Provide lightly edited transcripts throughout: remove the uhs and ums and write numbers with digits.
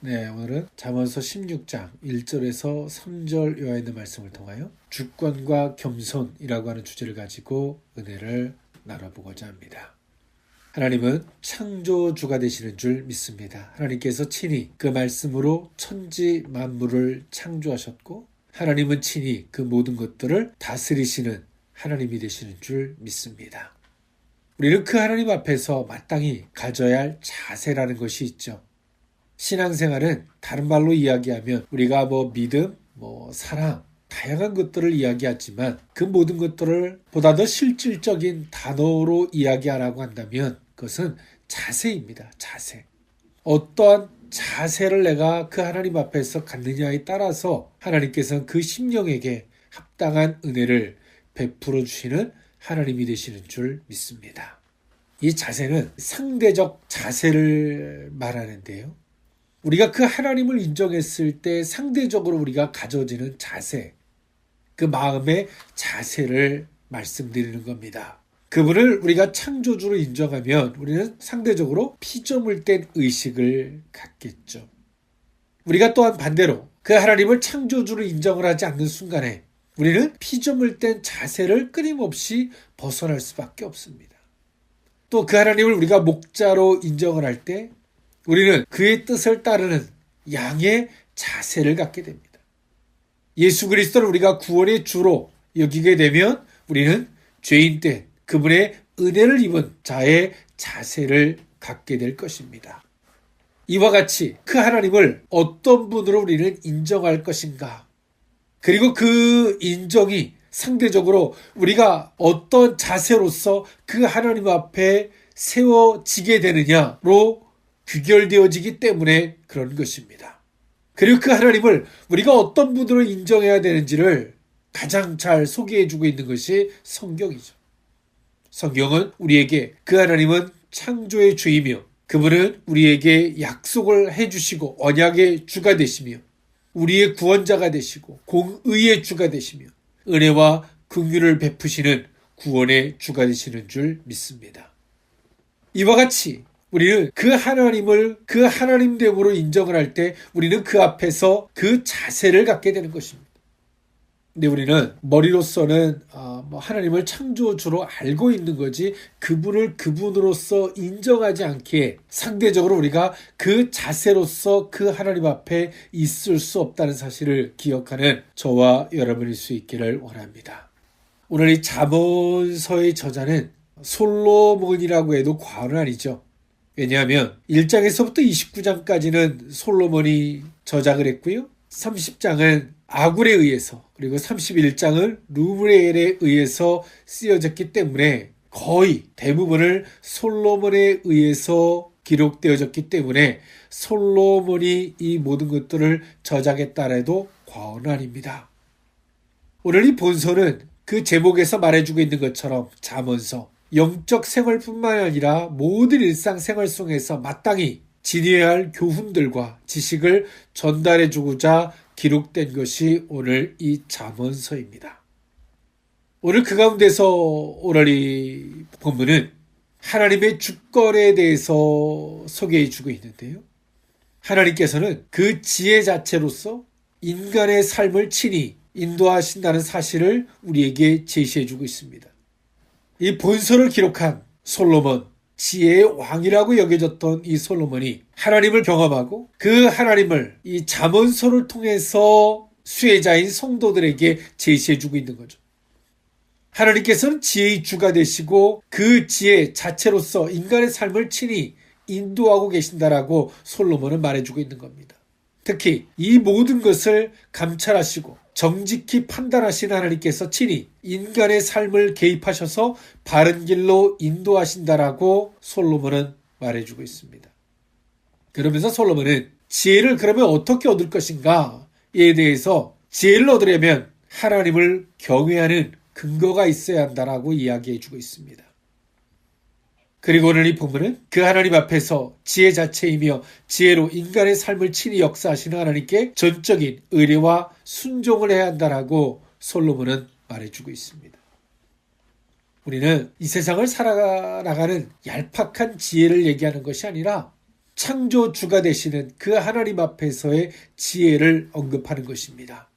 네, 오늘은 잠언서 16장 1절에서 3절 요하에 있는 말씀을 통하여 주권과 겸손이라고 하는 주제를 가지고 은혜를 나눠보고자 합니다. 하나님은 창조주가 되시는 줄 믿습니다. 하나님께서 친히 그 말씀으로 천지 만물을 창조하셨고 하나님은 친히 그 모든 것들을 다스리시는 하나님이 되시는 줄 믿습니다. 우리는 그 하나님 앞에서 마땅히 가져야 할 자세라는 것이 있죠. 신앙생활은 다른 말로 이야기하면 우리가 믿음, 사랑, 다양한 것들을 이야기하지만 그 모든 것들을 보다 더 실질적인 단어로 이야기하라고 한다면 그것은 자세입니다. 자세. 어떠한 자세를 내가 그 하나님 앞에서 갖느냐에 따라서 하나님께서는 그 심령에게 합당한 은혜를 베풀어 주시는 하나님이 되시는 줄 믿습니다. 이 자세는 상대적 자세를 말하는데요. 우리가 그 하나님을 인정했을 때 상대적으로 우리가 가져지는 자세, 그 마음의 자세를 말씀드리는 겁니다. 그분을 우리가 창조주로 인정하면 우리는 상대적으로 피조물 된 의식을 갖겠죠. 우리가 또한 반대로 그 하나님을 창조주로 인정을 하지 않는 순간에 우리는 피조물 된 자세를 끊임없이 벗어날 수밖에 없습니다. 또 그 하나님을 우리가 목자로 인정을 할 때 우리는 그의 뜻을 따르는 양의 자세를 갖게 됩니다. 예수 그리스도를 우리가 구원의 주로 여기게 되면 우리는 죄인 된 그분의 은혜를 입은 자의 자세를 갖게 될 것입니다. 이와 같이 그 하나님을 어떤 분으로 우리는 인정할 것인가? 그리고 그 인정이 상대적으로 우리가 어떤 자세로서 그 하나님 앞에 세워지게 되느냐로 귀결되어지기 때문에 그런 것입니다. 그리고 그 하나님을 우리가 어떤 분으로 인정해야 되는지를 가장 잘 소개해주고 있는 것이 성경이죠. 성경은 우리에게 그 하나님은 창조의 주이며 그분은 우리에게 약속을 해주시고 언약의 주가 되시며 우리의 구원자가 되시고 공의의 주가 되시며 은혜와 긍휼을 베푸시는 구원의 주가 되시는 줄 믿습니다. 이와 같이 우리는 그 하나님을 그 하나님됨으로 인정을 할 때 우리는 그 앞에서 그 자세를 갖게 되는 것입니다. 근데 우리는 머리로서는 하나님을 창조주로 알고 있는 거지 그분을 그분으로서 인정하지 않기에 상대적으로 우리가 그 자세로서 그 하나님 앞에 있을 수 없다는 사실을 기억하는 저와 여러분일 수 있기를 원합니다. 오늘 이 잠언서의 저자는 솔로몬이라고 해도 과언은 아니죠. 왜냐하면 1장에서부터 29장까지는 솔로몬이 저작을 했고요. 30장은 아굴에 의해서 그리고 31장은 루브레엘에 의해서 쓰여졌기 때문에 거의 대부분을 솔로몬에 의해서 기록되어졌기 때문에 솔로몬이 이 모든 것들을 저작했다 해도 과언은 아닙니다. 오늘 이 본서는 그 제목에서 말해주고 있는 것처럼 잠언서 영적 생활뿐만 아니라 모든 일상생활 속에서 마땅히 지녀야 할 교훈들과 지식을 전달해주고자 기록된 것이 오늘 이 잠언서입니다. 오늘 그 가운데서 오늘 이 본문은 하나님의 주권에 대해서 소개해주고 있는데요. 하나님께서는 그 지혜 자체로서 인간의 삶을 친히 인도하신다는 사실을 우리에게 제시해주고 있습니다. 이 본서를 기록한 솔로몬, 지혜의 왕이라고 여겨졌던 이 솔로몬이 하나님을 경험하고 그 하나님을 이 잠언서를 통해서 수혜자인 성도들에게 제시해주고 있는 거죠. 하나님께서는 지혜의 주가 되시고 그 지혜 자체로서 인간의 삶을 친히 인도하고 계신다라고 솔로몬은 말해주고 있는 겁니다. 특히 이 모든 것을 감찰하시고 정직히 판단하신 하나님께서 친히 인간의 삶을 개입하셔서 바른 길로 인도하신다라고 솔로몬은 말해주고 있습니다. 그러면서 솔로몬은 지혜를 그러면 어떻게 얻을 것인가에 대해서 지혜를 얻으려면 하나님을 경외하는 근거가 있어야 한다라고 이야기해주고 있습니다. 그리고 오늘 이 본문은 그 하나님 앞에서 지혜 자체이며 지혜로 인간의 삶을 친히 역사하시는 하나님께 전적인 의뢰와 순종을 해야 한다라고 솔로몬은 말해주고 있습니다. 우리는 이 세상을 살아나가는 얄팍한 지혜를 얘기하는 것이 아니라 창조주가 되시는 그 하나님 앞에서의 지혜를 언급하는 것입니다.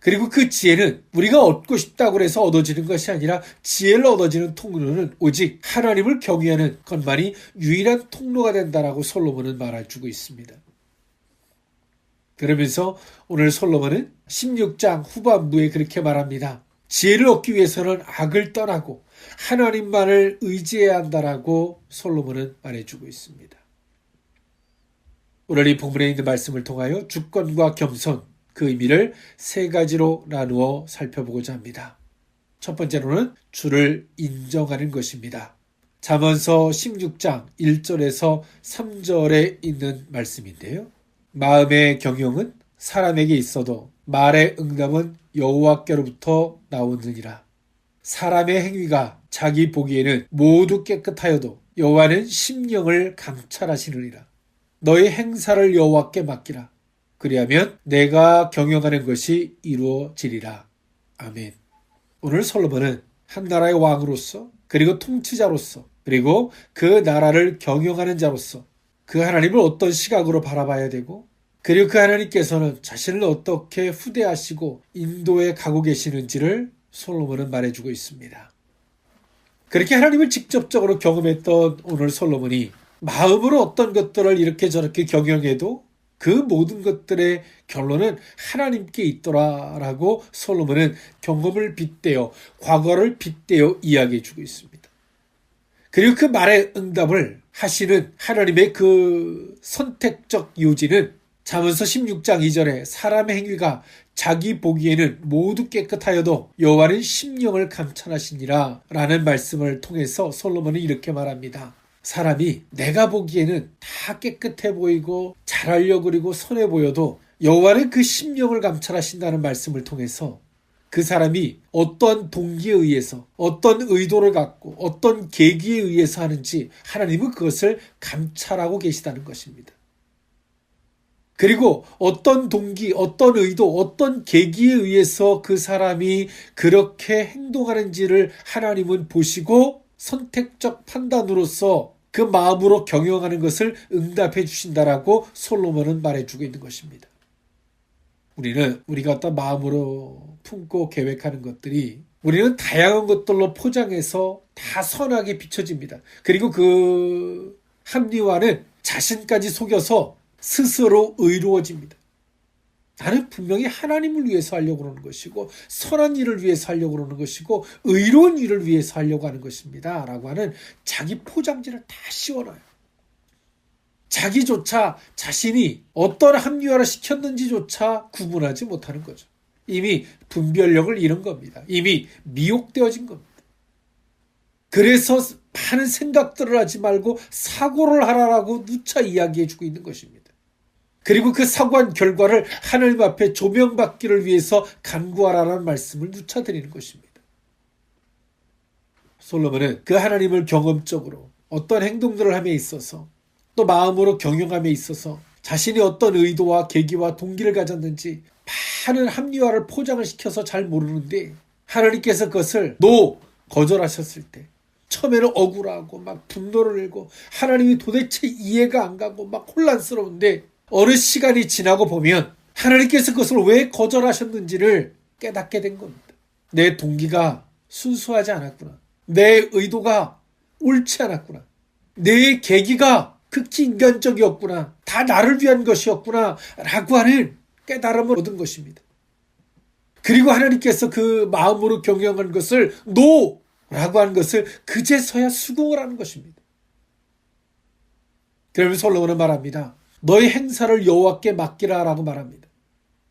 그리고 그 지혜는 우리가 얻고 싶다고 해서 얻어지는 것이 아니라 지혜를 얻어지는 통로는 오직 하나님을 경외하는 것만이 유일한 통로가 된다라고 솔로몬은 말해주고 있습니다. 그러면서 오늘 솔로몬은 16장 후반부에 그렇게 말합니다. 지혜를 얻기 위해서는 악을 떠나고 하나님만을 의지해야 한다라고 솔로몬은 말해주고 있습니다. 오늘 이 본문에 있는 말씀을 통하여 주권과 겸손, 그 의미를 세 가지로 나누어 살펴보고자 합니다. 첫 번째로는 주를 인정하는 것입니다. 잠언서 16장 1절에서 3절에 있는 말씀인데요. 마음의 경영은 사람에게 있어도 말의 응답은 여호와께로부터 나오느니라. 사람의 행위가 자기 보기에는 모두 깨끗하여도 여호와는 심령을 감찰하시느니라. 너의 행사를 여호와께 맡기라. 그리하면 내가 경영하는 것이 이루어지리라. 아멘. 오늘 솔로몬은 한 나라의 왕으로서 그리고 통치자로서 그리고 그 나라를 경영하는 자로서 그 하나님을 어떤 시각으로 바라봐야 되고 그리고 그 하나님께서는 자신을 어떻게 후대하시고 인도에 가고 계시는지를 솔로몬은 말해주고 있습니다. 그렇게 하나님을 직접적으로 경험했던 오늘 솔로몬이 마음으로 어떤 것들을 이렇게 저렇게 경영해도 그 모든 것들의 결론은 하나님께 있더라라고 솔로몬은 경험을 빗대어 과거를 빗대어 이야기해 주고 있습니다. 그리고 그 말의 응답을 하시는 하나님의 그 선택적 요지는 잠언서 16장 2절에 사람의 행위가 자기 보기에는 모두 깨끗하여도 여호와는 심령을 감찰하시니라 라는 말씀을 통해서 솔로몬은 이렇게 말합니다. 사람이 내가 보기에는 다 깨끗해 보이고 잘하려고 그리고 선해 보여도 여호와는 그 심령을 감찰하신다는 말씀을 통해서 그 사람이 어떤 동기에 의해서 어떤 의도를 갖고 어떤 계기에 의해서 하는지 하나님은 그것을 감찰하고 계시다는 것입니다. 그리고 어떤 동기, 어떤 의도, 어떤 계기에 의해서 그 사람이 그렇게 행동하는지를 하나님은 보시고 선택적 판단으로서 그 마음으로 경영하는 것을 응답해 주신다라고 솔로몬은 말해주고 있는 것입니다. 우리가 어떤 마음으로 품고 계획하는 것들이 우리는 다양한 것들로 포장해서 다 선하게 비춰집니다. 그리고 그 합리화는 자신까지 속여서 스스로 의로워집니다. 나는 분명히 하나님을 위해서 하려고 하는 것이고 선한 일을 위해서 하려고 하는 것이고 의로운 일을 위해서 하려고 하는 것입니다. 라고 하는 자기 포장지를 다 씌워놔요. 자기조차 자신이 어떤 합리화를 시켰는지조차 구분하지 못하는 거죠. 이미 분별력을 잃은 겁니다. 이미 미혹되어진 겁니다. 그래서 많은 생각들을 하지 말고 사고를 하라라고 누차 이야기해주고 있는 것입니다. 그리고 그 사고한 결과를 하나님 앞에 조명받기를 위해서 간구하라는 말씀을 누차 드리는 것입니다. 솔로몬은 그 하나님을 경험적으로 어떤 행동들을 함에 있어서 또 마음으로 경영함에 있어서 자신이 어떤 의도와 계기와 동기를 가졌는지 많은 합리화를 포장을 시켜서 잘 모르는데 하나님께서 그것을 거절하셨을 때 처음에는 억울하고 막 분노를 내고 하나님이 도대체 이해가 안 가고 막 혼란스러운데 어느 시간이 지나고 보면 하나님께서 그것을 왜 거절하셨는지를 깨닫게 된 겁니다. 내 동기가 순수하지 않았구나. 내 의도가 옳지 않았구나. 내 계기가 극히 인간적이었구나. 다 나를 위한 것이었구나. 라고 하는 깨달음을 얻은 것입니다. 그리고 하나님께서 그 마음으로 경영한 것을 라고 하는 것을 그제서야 수긍을 하는 것입니다. 그러면 솔로몬은 말합니다. 너의 행사를 여호와께 맡기라 라고 말합니다.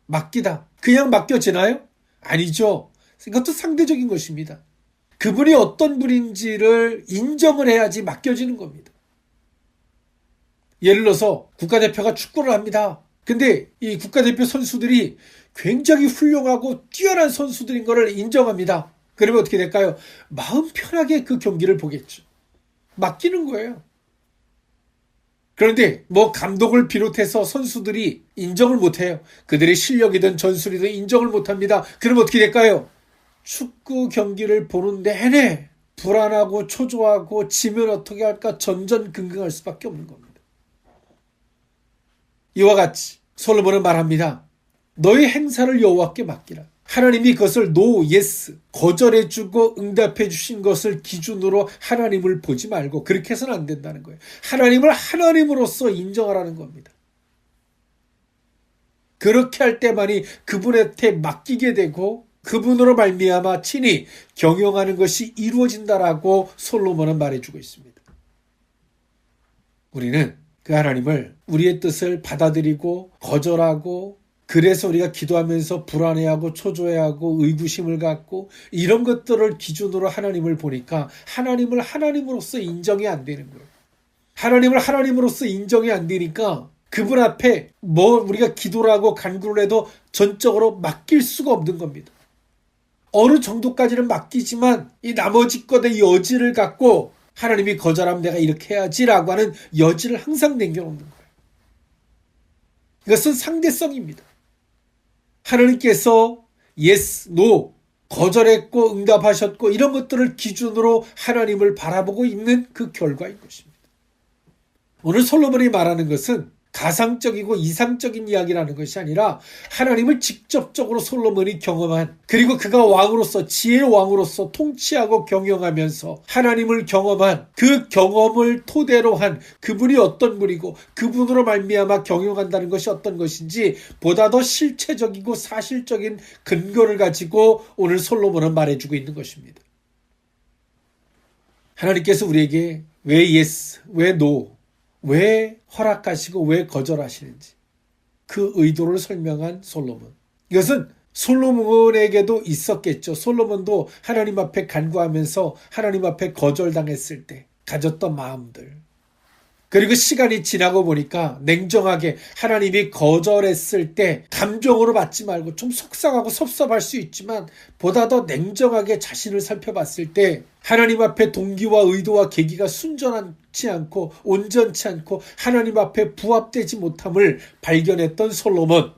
맡기다. 그냥 맡겨지나요? 아니죠. 이것도 상대적인 것입니다. 그분이 어떤 분인지를 인정을 해야지 맡겨지는 겁니다. 예를 들어서 국가대표가 축구를 합니다. 근데 이 국가대표 선수들이 굉장히 훌륭하고 뛰어난 선수들인 것을 인정합니다. 그러면 어떻게 될까요? 마음 편하게 그 경기를 보겠죠. 맡기는 거예요. 그런데 감독을 비롯해서 선수들이 인정을 못해요. 그들의 실력이든 전술이든 인정을 못합니다. 그러면 어떻게 될까요? 축구 경기를 보는 내내 불안하고 초조하고 지면 어떻게 할까 전전긍긍할 수밖에 없는 겁니다. 이와 같이 솔로몬은 말합니다. 너의 행사를 여호와께 맡기라. 하나님이 그것을 no, yes, 거절해주고 응답해주신 것을 기준으로 하나님을 보지 말고 그렇게 해서는 안 된다는 거예요. 하나님을 하나님으로서 인정하라는 겁니다. 그렇게 할 때만이 그분한테 맡기게 되고 그분으로 말미암아 친히 경영하는 것이 이루어진다라고 솔로몬은 말해주고 있습니다. 우리는 그 하나님을 우리의 뜻을 받아들이고 거절하고 그래서 우리가 기도하면서 불안해하고 초조해하고 의구심을 갖고 이런 것들을 기준으로 하나님을 보니까 하나님을 하나님으로서 인정이 안 되는 거예요. 하나님을 하나님으로서 인정이 안 되니까 그분 앞에 우리가 기도를 하고 간구를 해도 전적으로 맡길 수가 없는 겁니다. 어느 정도까지는 맡기지만 이 나머지 것의 여지를 갖고 하나님이 거절하면 내가 이렇게 해야지라고 하는 여지를 항상 남겨놓는 거예요. 이것은 상대성입니다. 하나님께서 yes, no, 거절했고 응답하셨고 이런 것들을 기준으로 하나님을 바라보고 있는 그 결과인 것입니다. 오늘 솔로몬이 말하는 것은 가상적이고 이상적인 이야기라는 것이 아니라 하나님을 직접적으로 솔로몬이 경험한 그리고 그가 왕으로서 지혜의 왕으로서 통치하고 경영하면서 하나님을 경험한 그 경험을 토대로 한 그분이 어떤 분이고 그분으로 말미암아 경영한다는 것이 어떤 것인지 보다 더 실체적이고 사실적인 근거를 가지고 오늘 솔로몬은 말해주고 있는 것입니다. 하나님께서 우리에게 왜 yes, 왜 no, 왜 허락하시고 왜 거절하시는지 그 의도를 설명한 솔로몬. 이것은 솔로몬에게도 있었겠죠. 솔로몬도 하나님 앞에 간구하면서 하나님 앞에 거절당했을 때 가졌던 마음들. 그리고 시간이 지나고 보니까 냉정하게 하나님이 거절했을 때 감정으로 받지 말고 좀 속상하고 섭섭할 수 있지만 보다 더 냉정하게 자신을 살펴봤을 때 하나님 앞에 동기와 의도와 계기가 순전치 않고 온전치 않고 하나님 앞에 부합되지 못함을 발견했던 솔로몬.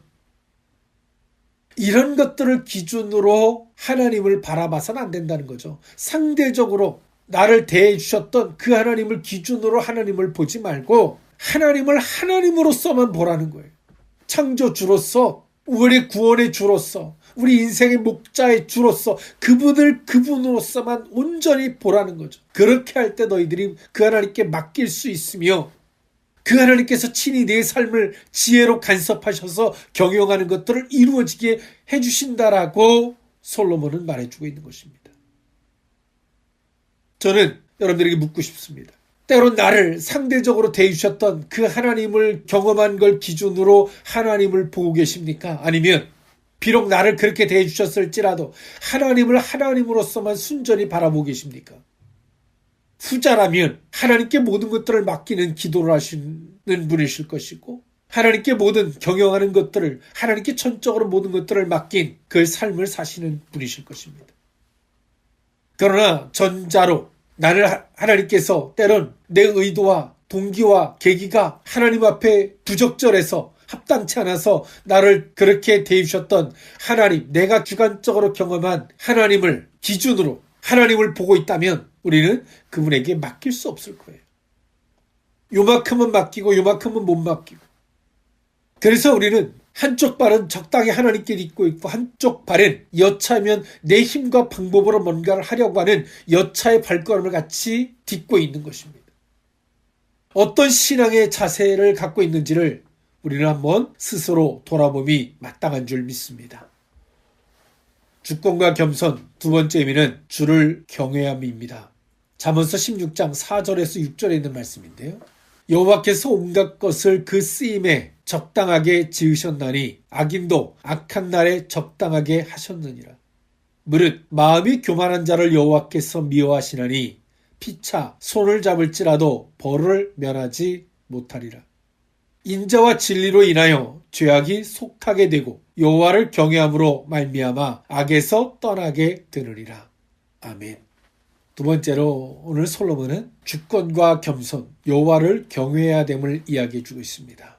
이런 것들을 기준으로 하나님을 바라봐서는 안 된다는 거죠. 상대적으로 나를 대해 주셨던 그 하나님을 기준으로 하나님을 보지 말고 하나님을 하나님으로서만 보라는 거예요. 창조주로서, 우리 구원의 주로서, 우리 인생의 목자의 주로서 그분을 그분으로서만 온전히 보라는 거죠. 그렇게 할 때 너희들이 그 하나님께 맡길 수 있으며 그 하나님께서 친히 내 삶을 지혜로 간섭하셔서 경영하는 것들을 이루어지게 해주신다라고 솔로몬은 말해주고 있는 것입니다. 저는 여러분들에게 묻고 싶습니다. 때론 나를 상대적으로 대해주셨던 그 하나님을 경험한 걸 기준으로 하나님을 보고 계십니까? 아니면 비록 나를 그렇게 대해주셨을지라도 하나님을 하나님으로서만 순전히 바라보고 계십니까? 후자라면 하나님께 모든 것들을 맡기는 기도를 하시는 분이실 것이고 하나님께 모든 경영하는 것들을 하나님께 전적으로 모든 것들을 맡긴 그 삶을 사시는 분이실 것입니다. 그러나 전자로 나를 하나님께서 때론 내 의도와 동기와 계기가 하나님 앞에 부적절해서 합당치 않아서 나를 그렇게 대해주셨던 하나님, 내가 주관적으로 경험한 하나님을 기준으로 하나님을 보고 있다면 우리는 그분에게 맡길 수 없을 거예요. 요만큼은 맡기고 요만큼은 못 맡기고. 그래서 우리는 한쪽 발은 적당히 하나님께 딛고 있고 한쪽 발은 여차하면 내 힘과 방법으로 뭔가를 하려고 하는 여차의 발걸음을 같이 딛고 있는 것입니다. 어떤 신앙의 자세를 갖고 있는지를 우리는 한번 스스로 돌아봄이 마땅한 줄 믿습니다. 주권과 겸손, 두 번째 의미는 주를 경외함입니다. 잠언서 16장 4절에서 6절에 있는 말씀인데요. 여호와께서 온갖 것을 그 쓰임에 적당하게 지으셨나니 악인도 악한 날에 적당하게 하셨느니라. 무릇 마음이 교만한 자를 여호와께서 미워하시나니 피차 손을 잡을지라도 벌을 면하지 못하리라. 인자와 진리로 인하여 죄악이 속하게 되고 여호와를 경외함으로 말미암아 악에서 떠나게 되느니라. 아멘. 두 번째로 오늘 솔로몬은 주권과 겸손, 여호와를 경외해야 됨을 이야기해 주고 있습니다.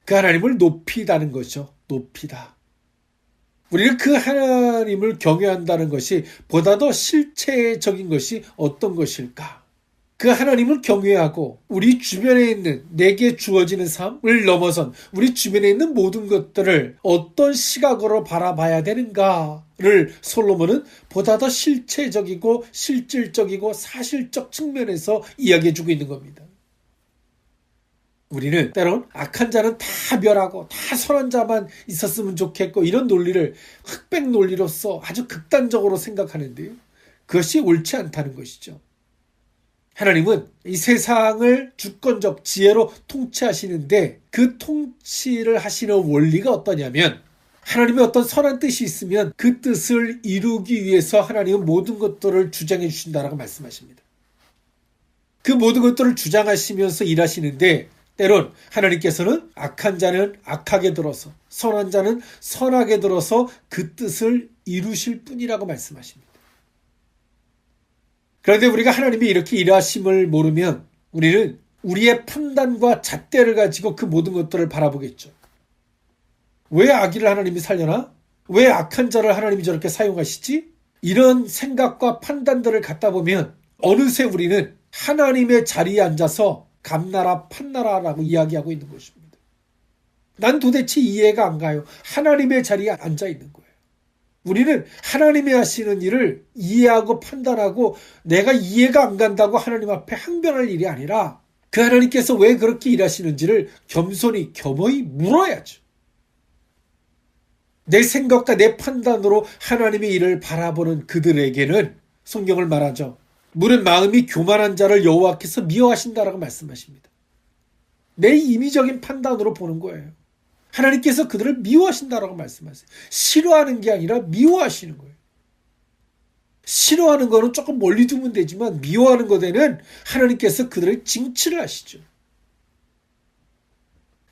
그 하나님을 높이다는 거죠. 높이다. 우리는 그 하나님을 경외한다는 것이 보다 더 실체적인 것이 어떤 것일까? 그 하나님을 경외하고 우리 주변에 있는 내게 주어지는 삶을 넘어선 우리 주변에 있는 모든 것들을 어떤 시각으로 바라봐야 되는가를 솔로몬은 보다 더 실체적이고 실질적이고 사실적 측면에서 이야기해주고 있는 겁니다. 우리는 때론 악한 자는 다 멸하고 다 선한 자만 있었으면 좋겠고 이런 논리를 흑백 논리로서 아주 극단적으로 생각하는데요. 그것이 옳지 않다는 것이죠. 하나님은 이 세상을 주권적 지혜로 통치하시는데 그 통치를 하시는 원리가 어떠냐면 하나님의 어떤 선한 뜻이 있으면 그 뜻을 이루기 위해서 하나님은 모든 것들을 주장해 주신다라고 말씀하십니다. 그 모든 것들을 주장하시면서 일하시는데 때론 하나님께서는 악한 자는 악하게 들어서 선한 자는 선하게 들어서 그 뜻을 이루실 뿐이라고 말씀하십니다. 그런데 우리가 하나님이 이렇게 일하심을 모르면 우리는 우리의 판단과 잣대를 가지고 그 모든 것들을 바라보겠죠. 왜 악의를 하나님이 살려나? 왜 악한 자를 하나님이 저렇게 사용하시지? 이런 생각과 판단들을 갖다 보면 어느새 우리는 하나님의 자리에 앉아서 감나라 판나라라고 이야기하고 있는 것입니다. 난 도대체 이해가 안 가요. 하나님의 자리에 앉아 있는 거예요. 우리는 하나님이 하시는 일을 이해하고 판단하고 내가 이해가 안 간다고 하나님 앞에 항변할 일이 아니라 그 하나님께서 왜 그렇게 일하시는지를 겸손히 겸허히 물어야죠. 내 생각과 내 판단으로 하나님의 일을 바라보는 그들에게는 성경을 말하죠. 물은 마음이 교만한 자를 여호와께서 미워하신다라고 말씀하십니다. 내 임의적인 판단으로 보는 거예요. 하나님께서 그들을 미워하신다라고 말씀하세요. 싫어하는 게 아니라 미워하시는 거예요. 싫어하는 거는 조금 멀리 두면 되지만 미워하는 것에는 하나님께서 그들을 징치를 하시죠.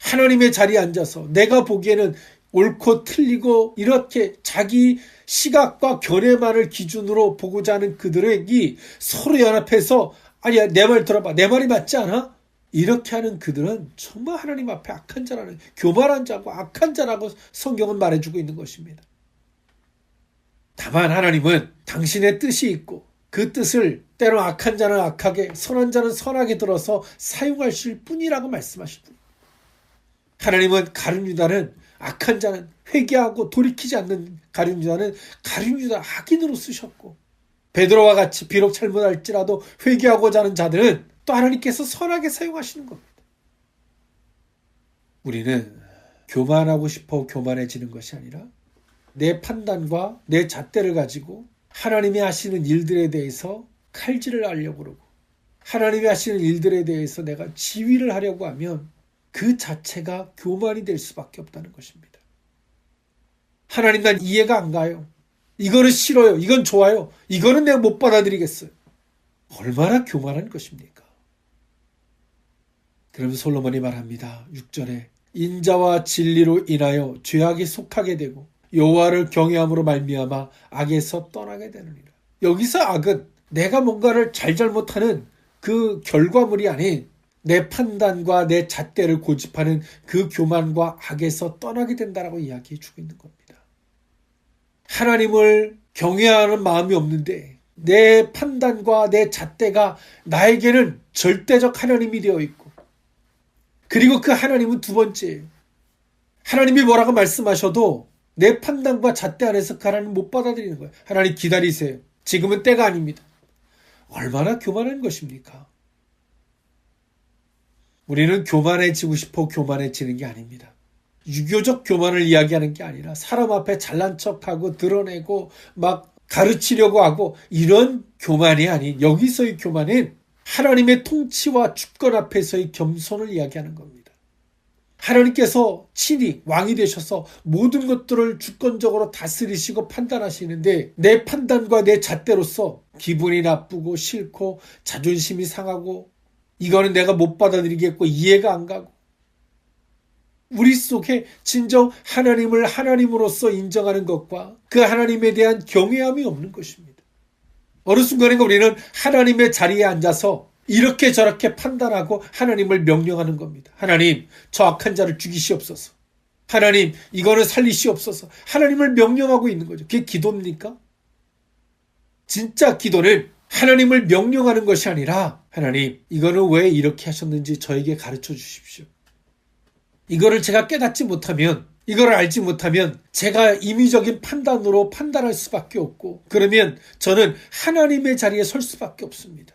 하나님의 자리에 앉아서 내가 보기에는 옳고 틀리고 이렇게 자기 시각과 견해만을 기준으로 보고자 하는 그들에게 서로 연합해서 아니야 내 말 들어봐 내 말이 맞지 않아? 이렇게 하는 그들은 정말 하나님 앞에 악한 자라는 교만한 자고 악한 자라고 성경은 말해주고 있는 것입니다. 다만 하나님은 당신의 뜻이 있고 그 뜻을 때로 악한 자는 악하게 선한 자는 선하게 들어서 사용하실 뿐이라고 말씀하십니다. 하나님은 가룟 유다는 악한 자는 회개하고 돌이키지 않는 가룟 유다는 가룟 유다 악인으로 쓰셨고 베드로와 같이 비록 잘못할지라도 회개하고자 하는 자들은 또 하나님께서 선하게 사용하시는 겁니다. 우리는 교만하고 싶어 교만해지는 것이 아니라 내 판단과 내 잣대를 가지고 하나님이 하시는 일들에 대해서 칼질을 하려고 그러고 하나님이 하시는 일들에 대해서 내가 지휘를 하려고 하면 그 자체가 교만이 될 수밖에 없다는 것입니다. 하나님 난 이해가 안 가요. 이거는 싫어요. 이건 좋아요. 이거는 내가 못 받아들이겠어요. 얼마나 교만한 것입니까? 그러면 솔로몬이 말합니다. 6절에 인자와 진리로 인하여 죄악에 속하게 되고 여호와를 경외함으로 말미암아 악에서 떠나게 되느니라. 여기서 악은 내가 뭔가를 잘못하는 그 결과물이 아닌 내 판단과 내 잣대를 고집하는 그 교만과 악에서 떠나게 된다라고 이야기해 주고 있는 겁니다. 하나님을 경외하는 마음이 없는데 내 판단과 내 잣대가 나에게는 절대적 하나님이 되어 있고 그리고 그 하나님은 두 번째예요. 하나님이 뭐라고 말씀하셔도 내 판단과 잣대 안에서 그 하나님 못 받아들이는 거예요. 하나님 기다리세요. 지금은 때가 아닙니다. 얼마나 교만한 것입니까? 우리는 교만해지고 싶어 교만해지는 게 아닙니다. 유교적 교만을 이야기하는 게 아니라 사람 앞에 잘난 척하고 드러내고 막 가르치려고 하고 이런 교만이 아닌 여기서의 교만은 하나님의 통치와 주권 앞에서의 겸손을 이야기하는 겁니다. 하나님께서 친히 왕이 되셔서 모든 것들을 주권적으로 다스리시고 판단하시는데 내 판단과 내 잣대로서 기분이 나쁘고 싫고 자존심이 상하고 이거는 내가 못 받아들이겠고 이해가 안 가고 우리 속에 진정 하나님을 하나님으로서 인정하는 것과 그 하나님에 대한 경외함이 없는 것입니다. 어느 순간에 우리는 하나님의 자리에 앉아서 이렇게 저렇게 판단하고 하나님을 명령하는 겁니다. 하나님, 저 악한 자를 죽이시옵소서. 하나님, 이거는 살리시옵소서. 하나님을 명령하고 있는 거죠. 그게 기도입니까? 진짜 기도는 하나님을 명령하는 것이 아니라 하나님, 이거는 왜 이렇게 하셨는지 저에게 가르쳐 주십시오. 이거를 제가 깨닫지 못하면, 이걸 알지 못하면 제가 임의적인 판단으로 판단할 수밖에 없고, 그러면 저는 하나님의 자리에 설 수밖에 없습니다.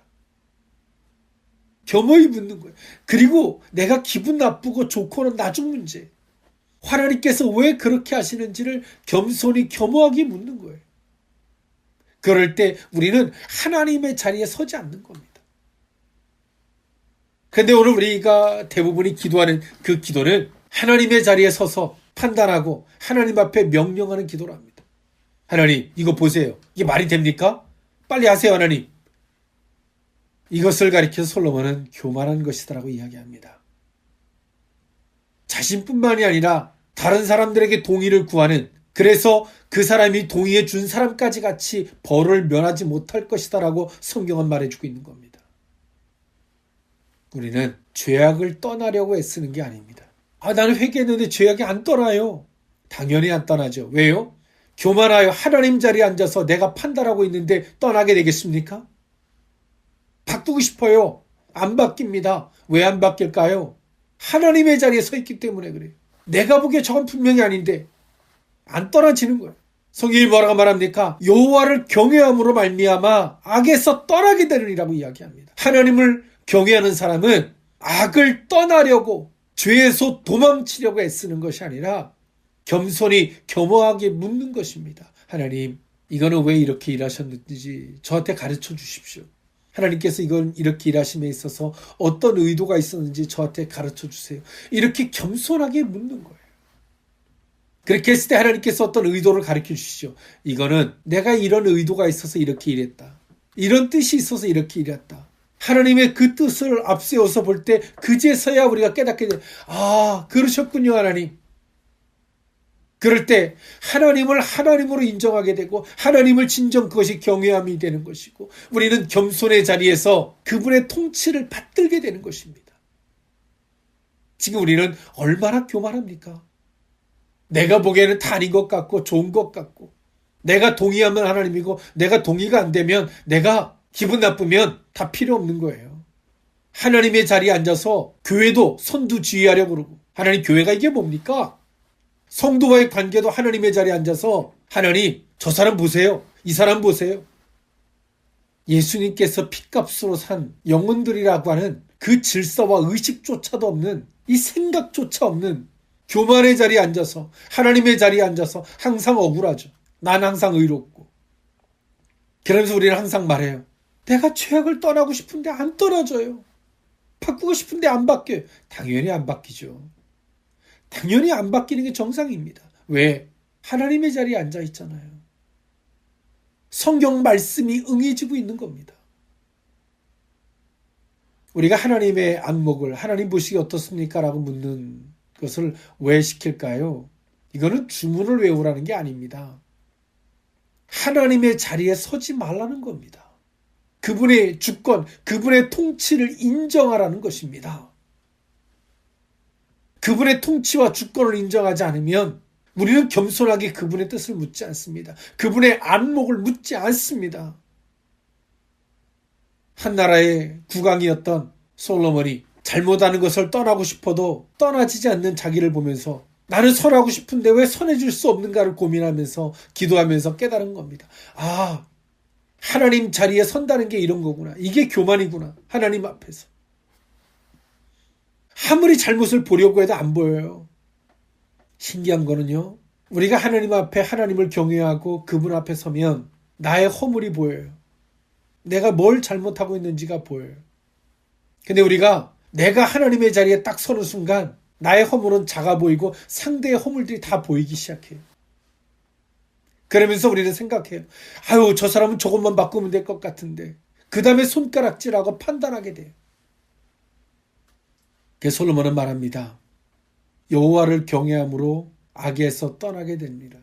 겸허히 묻는 거예요. 그리고 내가 기분 나쁘고 좋고는 나중 문제. 하나님께서 왜 그렇게 하시는지를 겸손히 겸허하게 묻는 거예요. 그럴 때 우리는 하나님의 자리에 서지 않는 겁니다. 그런데 오늘 우리가 대부분이 기도하는 그 기도는 하나님의 자리에 서서 판단하고 하나님 앞에 명령하는 기도를 합니다. 하나님, 이거 보세요. 이게 말이 됩니까? 빨리 하세요, 하나님. 이것을 가리켜서 솔로몬은 교만한 것이다라고 이야기합니다. 자신뿐만이 아니라 다른 사람들에게 동의를 구하는, 그래서 그 사람이 동의해 준 사람까지 같이 벌을 면하지 못할 것이다라고 성경은 말해주고 있는 겁니다. 우리는 죄악을 떠나려고 애쓰는 게 아닙니다. 나는 회개했는데 죄악이 안 떠나요. 당연히 안 떠나죠. 왜요? 교만하여 하나님 자리에 앉아서 내가 판단하고 있는데 떠나게 되겠습니까? 바꾸고 싶어요. 안 바뀝니다. 왜 안 바뀔까요? 하나님의 자리에 서 있기 때문에 그래요. 내가 보기에 저건 분명히 아닌데 안 떠나지는 거예요. 성경이 뭐라고 말합니까? 여호와를 경외함으로 말미암아 악에서 떠나게 되느니라고 이야기합니다. 하나님을 경외하는 사람은 악을 떠나려고, 죄에서 도망치려고 애쓰는 것이 아니라 겸손히 겸허하게 묻는 것입니다. 하나님, 이거는 왜 이렇게 일하셨는지 저한테 가르쳐 주십시오. 하나님께서 이건 이렇게 일하심에 있어서 어떤 의도가 있었는지 저한테 가르쳐 주세요. 이렇게 겸손하게 묻는 거예요. 그렇게 했을 때 하나님께서 어떤 의도를 가르쳐 주시죠. 이거는 내가 이런 의도가 있어서 이렇게 일했다. 이런 뜻이 있어서 이렇게 일했다. 하나님의 그 뜻을 앞세워서 볼 때 그제서야 우리가 깨닫게 돼. 그러셨군요, 하나님. 그럴 때 하나님을 하나님으로 인정하게 되고 하나님을 진정 그것이 경외함이 되는 것이고 우리는 겸손의 자리에서 그분의 통치를 받들게 되는 것입니다. 지금 우리는 얼마나 교만합니까? 내가 보기에는 다 아닌 것 같고 좋은 것 같고 내가 동의하면 하나님이고 내가 동의가 안 되면 내가 기분 나쁘면 다 필요 없는 거예요. 하나님의 자리에 앉아서 교회도 선두지휘하려고 그러고 하나님 교회가 이게 뭡니까? 성도와의 관계도 하나님의 자리에 앉아서 하나님 저 사람 보세요. 이 사람 보세요. 예수님께서 핏값으로 산 영혼들이라고 하는 그 질서와 의식조차도 없는 이 생각조차 없는 교만의 자리에 앉아서 하나님의 자리에 앉아서 항상 억울하죠. 난 항상 의롭고. 그러면서 우리는 항상 말해요. 내가 죄악을 떠나고 싶은데 안 떠나져요. 바꾸고 싶은데 안 바뀌어요. 당연히 안 바뀌죠. 당연히 안 바뀌는 게 정상입니다. 왜? 하나님의 자리에 앉아 있잖아요. 성경 말씀이 응해지고 있는 겁니다. 우리가 하나님의 안목을 하나님 보시기 어떻습니까? 라고 묻는 것을 왜 시킬까요? 이거는 주문을 외우라는 게 아닙니다. 하나님의 자리에 서지 말라는 겁니다. 그분의 주권, 그분의 통치를 인정하라는 것입니다. 그분의 통치와 주권을 인정하지 않으면 우리는 겸손하게 그분의 뜻을 묻지 않습니다. 그분의 안목을 묻지 않습니다. 한 나라의 국왕이었던 솔로몬이 잘못하는 것을 떠나고 싶어도 떠나지지 않는 자기를 보면서 나는 선하고 싶은데 왜 선해질 수 없는가를 고민하면서 기도하면서 깨달은 겁니다. 하나님 자리에 선다는 게 이런 거구나. 이게 교만이구나. 하나님 앞에서. 아무리 잘못을 보려고 해도 안 보여요. 신기한 거는요. 우리가 하나님 앞에 하나님을 경외하고 그분 앞에 서면 나의 허물이 보여요. 내가 뭘 잘못하고 있는지가 보여요. 근데 우리가 내가 하나님의 자리에 딱 서는 순간 나의 허물은 작아 보이고 상대의 허물들이 다 보이기 시작해요. 그러면서 우리는 생각해요. 저 사람은 저것만 바꾸면 될 것 같은데. 그 다음에 손가락질하고 판단하게 돼요. 그래서 솔로몬은 말합니다. 여호와를 경외함으로 악에서 떠나게 됩니다.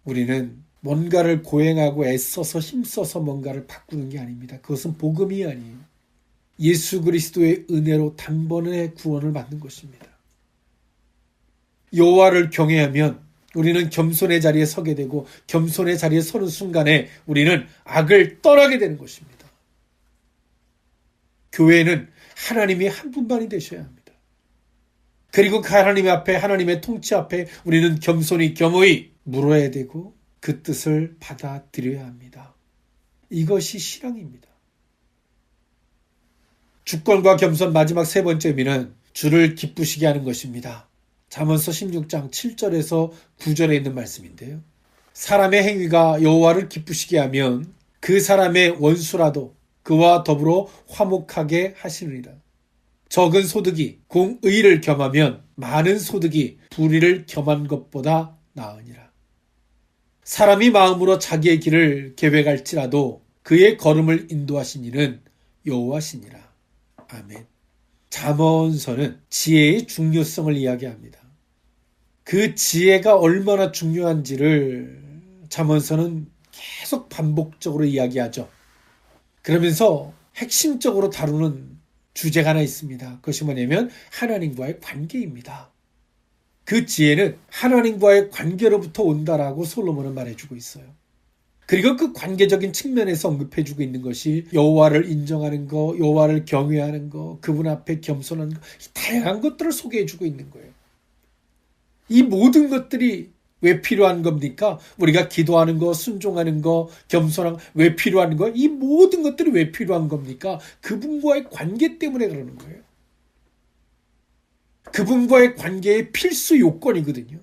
우리는 뭔가를 고행하고 애써서 힘써서 뭔가를 바꾸는 게 아닙니다. 그것은 복음이 아니에요. 예수 그리스도의 은혜로 단번에 구원을 받는 것입니다. 여호와를 경외하면 우리는 겸손의 자리에 서게 되고 겸손의 자리에 서는 순간에 우리는 악을 떠나게 되는 것입니다. 교회는 하나님이 한 분만이 되셔야 합니다. 그리고 그 하나님 앞에, 하나님의 통치 앞에 우리는 겸손히 겸허히 물어야 되고 그 뜻을 받아들여야 합니다. 이것이 신앙입니다. 주권과 겸손 마지막 세 번째 의미는 주를 기쁘시게 하는 것입니다. 잠언서 16장 7절에서 9절에 있는 말씀인데요. 사람의 행위가 여호와를 기쁘시게 하면 그 사람의 원수라도 그와 더불어 화목하게 하시느니라. 적은 소득이 공의를 겸하면 많은 소득이 불의를 겸한 것보다 나으니라. 사람이 마음으로 자기의 길을 계획할지라도 그의 걸음을 인도하신 이는 여호와시니라. 아멘. 잠언서는 지혜의 중요성을 이야기합니다. 그 지혜가 얼마나 중요한지를 잠언서는 계속 반복적으로 이야기하죠. 그러면서 핵심적으로 다루는 주제가 하나 있습니다. 그것이 뭐냐면 하나님과의 관계입니다. 그 지혜는 하나님과의 관계로부터 온다라고 솔로몬은 말해주고 있어요. 그리고 그 관계적인 측면에서 언급해주고 있는 것이 여호와를 인정하는 거, 여호와를 경외하는 거, 그분 앞에 겸손한 거, 다양한 것들을 소개해주고 있는 거예요. 이 모든 것들이 왜 필요한 겁니까? 우리가 기도하는 거, 순종하는 거, 겸손한 거, 왜 필요한 거? 이 모든 것들이 왜 필요한 겁니까? 그분과의 관계 때문에 그러는 거예요. 그분과의 관계의 필수 요건이거든요.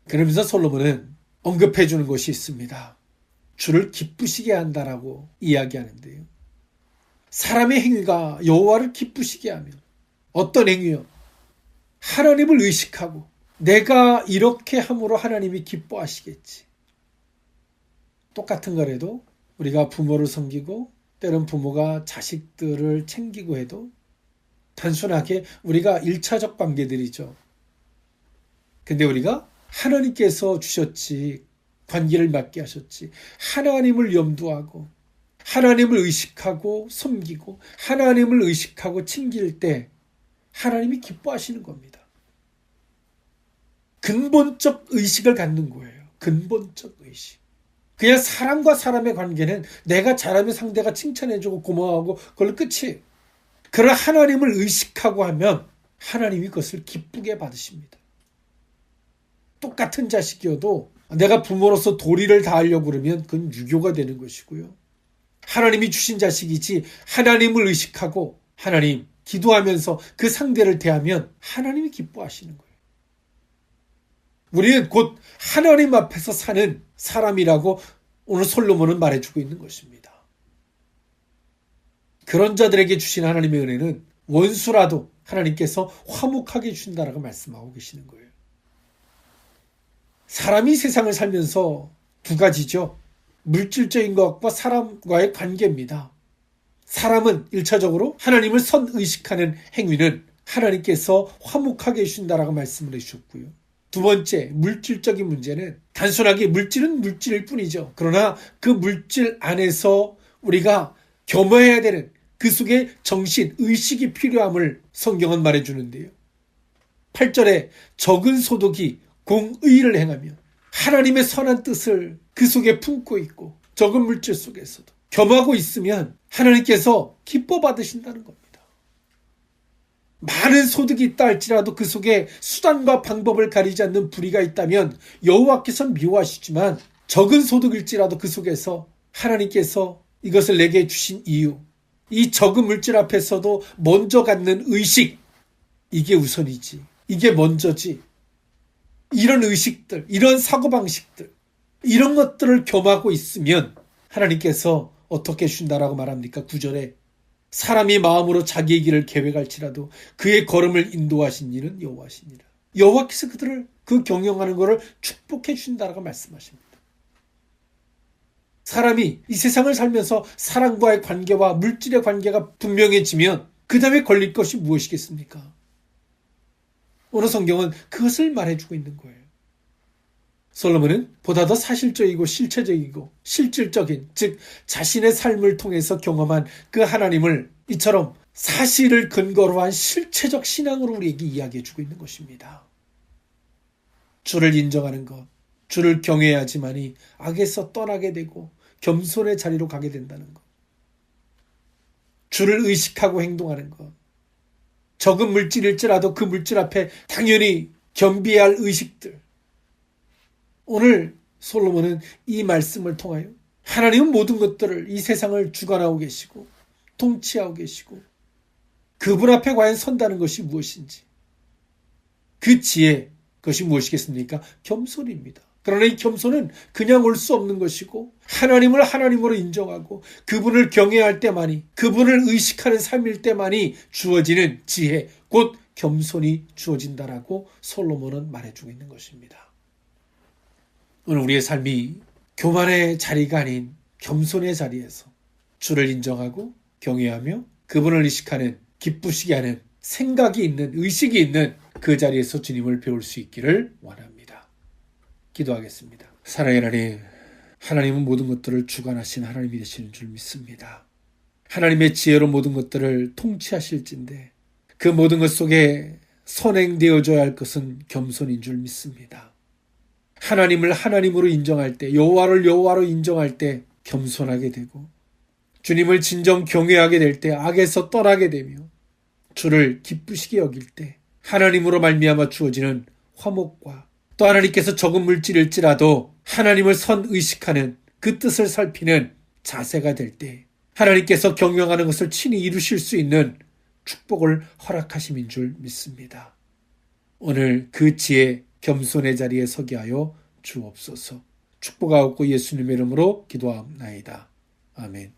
그러면서 솔로몬은 언급해 주는 것이 있습니다. 주를 기쁘시게 한다라고 이야기하는데요. 사람의 행위가 여호와를 기쁘시게 하면 어떤 행위요? 하나님을 의식하고 내가 이렇게 함으로 하나님이 기뻐하시겠지. 똑같은 거라도 우리가 부모를 섬기고 때론 부모가 자식들을 챙기고 해도 단순하게 우리가 1차적 관계들이죠. 근데 우리가 하나님께서 주셨지, 관계를 맺게 하셨지, 하나님을 염두하고 하나님을 의식하고 섬기고 하나님을 의식하고 챙길 때 하나님이 기뻐하시는 겁니다. 근본적 의식을 갖는 거예요. 근본적 의식. 그냥 사람과 사람의 관계는 내가 잘하면 상대가 칭찬해주고 고마워하고 그걸로 끝이에요. 그러나 하나님을 의식하고 하면 하나님이 그것을 기쁘게 받으십니다. 똑같은 자식이어도 내가 부모로서 도리를 다하려고 그러면 그건 유교가 되는 것이고요. 하나님이 주신 자식이지 하나님을 의식하고 하나님 기도하면서 그 상대를 대하면 하나님이 기뻐하시는 거예요. 우리는 곧 하나님 앞에서 사는 사람이라고 오늘 솔로몬은 말해주고 있는 것입니다. 그런 자들에게 주신 하나님의 은혜는 원수라도 하나님께서 화목하게 주신다라고 말씀하고 계시는 거예요. 사람이 세상을 살면서 두 가지죠. 물질적인 것과 사람과의 관계입니다. 사람은 1차적으로 하나님을 선의식하는 행위는 하나님께서 화목하게 해주신다라고 말씀을 해주셨고요. 두 번째, 물질적인 문제는 단순하게 물질은 물질일 뿐이죠. 그러나 그 물질 안에서 우리가 겸허해야 되는 그 속에 정신, 의식이 필요함을 성경은 말해주는데요. 8절에 적은 소득이 공의를 행하며 하나님의 선한 뜻을 그 속에 품고 있고 적은 물질 속에서도 겸하고 있으면 하나님께서 기뻐 받으신다는 겁니다. 많은 소득이 있다 할지라도 그 속에 수단과 방법을 가리지 않는 불의가 있다면 여호와께서는 미워하시지만 적은 소득일지라도 그 속에서 하나님께서 이것을 내게 주신 이유, 이 적은 물질 앞에서도 먼저 갖는 의식, 이게 우선이지, 이게 먼저지, 이런 의식들, 이런 사고방식들, 이런 것들을 겸하고 있으면 하나님께서 어떻게 주신다라고 말합니까? 9절에 사람이 마음으로 자기의 길을 계획할지라도 그의 걸음을 인도하신 이는 여호와시니라. 여호와께서 그들을 그 경영하는 것을 축복해 주신다라고 말씀하십니다. 사람이 이 세상을 살면서 사람과의 관계와 물질의 관계가 분명해지면 그 다음에 걸릴 것이 무엇이겠습니까? 오늘 성경은 그것을 말해주고 있는 거예요. 솔로몬은 보다 더 사실적이고 실체적이고 실질적인, 즉 자신의 삶을 통해서 경험한 그 하나님을 이처럼 사실을 근거로 한 실체적 신앙으로 우리에게 이야기해주고 있는 것입니다. 주를 인정하는 것, 주를 경외하지만이 악에서 떠나게 되고 겸손의 자리로 가게 된다는 것. 주를 의식하고 행동하는 것. 적은 물질일지라도 그 물질 앞에 당연히 겸비해야 할 의식들. 오늘 솔로몬은 이 말씀을 통하여 하나님은 모든 것들을, 이 세상을 주관하고 계시고 통치하고 계시고 그분 앞에 과연 선다는 것이 무엇인지, 그 지혜, 그것이 무엇이겠습니까? 겸손입니다. 그러나 이 겸손은 그냥 올 수 없는 것이고 하나님을 하나님으로 인정하고 그분을 경외할 때만이, 그분을 의식하는 삶일 때만이 주어지는 지혜, 곧 겸손이 주어진다라고 솔로몬은 말해주고 있는 것입니다. 오늘 우리의 삶이 교만의 자리가 아닌 겸손의 자리에서 주를 인정하고 경외하며 그분을 의식하는, 기쁘시게 하는 생각이 있는, 의식이 있는 그 자리에서 주님을 배울 수 있기를 원합니다. 기도하겠습니다. 사랑의 하나님, 하나님은 모든 것들을 주관하신 하나님이 되시는 줄 믿습니다. 하나님의 지혜로 모든 것들을 통치하실진데 그 모든 것 속에 선행되어져야 할 것은 겸손인 줄 믿습니다. 하나님을 하나님으로 인정할 때, 여호와를 여호와로 인정할 때 겸손하게 되고 주님을 진정 경외하게 될 때 악에서 떠나게 되며 주를 기쁘시게 여길 때 하나님으로 말미암아 주어지는 화목과 또 하나님께서 적은 물질일지라도 하나님을 선의식하는 그 뜻을 살피는 자세가 될 때 하나님께서 경영하는 것을 친히 이루실 수 있는 축복을 허락하심인 줄 믿습니다. 오늘 그 지혜, 겸손의 자리에 서게 하여 주옵소서. 축복하옵고 예수님의 이름으로 기도하옵나이다. 아멘.